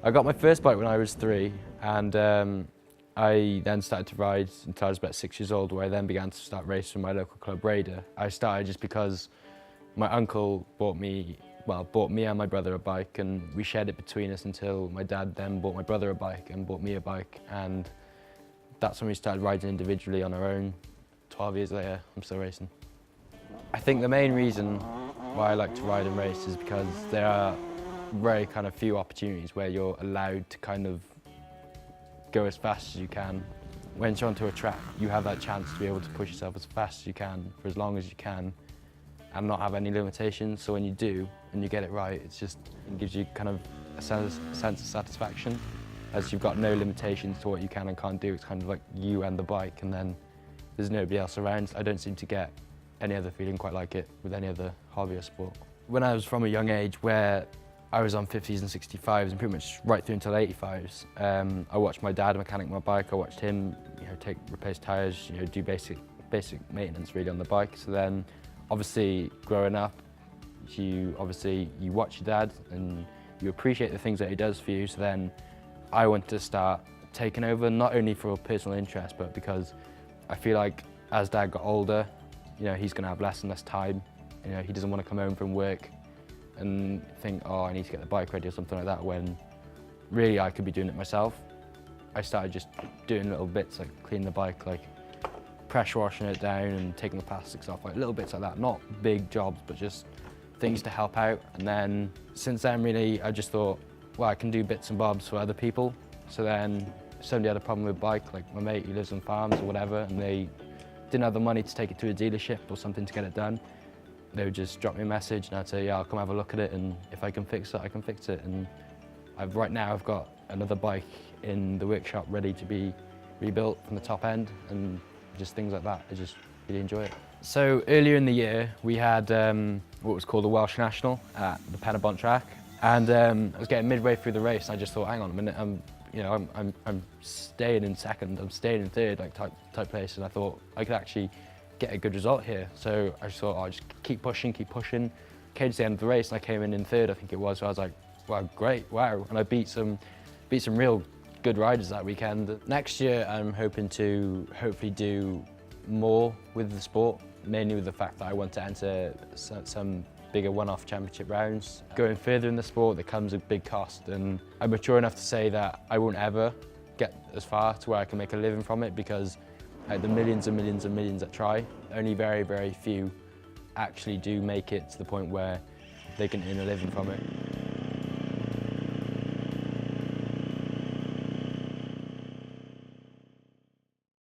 I got my first bike when I was 3, and I then started to ride until I was about 6 years old, where I then began to start racing my local club Raider. I started just because my uncle bought me and my brother a bike, and we shared it between us until my dad then bought my brother a bike and bought me a bike, and that's when we started riding individually on our own. 12 years later, I'm still racing. I think the main reason why I like to ride and race is because there are very kind of few opportunities where you're allowed to kind of go as fast as you can. When you're onto a track, you have that chance to be able to push yourself as fast as you can for as long as you can and not have any limitations. So when you do and you get it right, it gives you kind of a sense of satisfaction, as you've got no limitations to what you can and can't do. It's kind of like you and the bike, and then there's nobody else around. I don't seem to get any other feeling quite like it with any other hobby or sport. When I was from a young age, where I was on 50s and 65s and pretty much right through until 85s, I watched my dad mechanic my bike. I watched him, replace tyres, do basic maintenance really on the bike. So then, obviously, growing up, you watch your dad and you appreciate the things that he does for you. So then, I wanted to start taking over, not only for personal interest, but because I feel like as Dad got older, he's going to have less and less time. He doesn't want to come home from work and think, oh, I need to get the bike ready or something like that, when really I could be doing it myself. I started just doing little bits like cleaning the bike, like pressure washing it down and taking the plastics off, like little bits like that. Not big jobs, but just things to help out. And then since then, really, I just thought, well, I can do bits and bobs for other people. So then somebody had a problem with a bike, like my mate who lives on farms or whatever, and they didn't have the money to take it to a dealership or something to get it done. They would just drop me a message and I'd say, yeah, I'll come have a look at it, and if I can fix it, I can fix it. And right now I've got another bike in the workshop ready to be rebuilt from the top end, and just things like that. I just really enjoy it. So earlier in the year, we had what was called the Welsh National at the Penabont track, and I was getting midway through the race, and I just thought, hang on a minute, I'm staying in second, I'm staying in third, like type place, and I thought I could actually get a good result here. So I just thought, I'll just keep pushing. Came to the end of the race and I came in third, I think it was. So I was like, wow, great, wow. And I beat some real good riders that weekend. Next year, I'm hoping to hopefully do more with the sport, mainly with the fact that I want to enter some bigger one-off championship rounds. Going further in the sport, there comes a big cost, and I'm mature enough to say that I won't ever get as far to where I can make a living from it, because the millions and millions and millions that try, only very, very few actually do make it to the point where they can earn a living from it.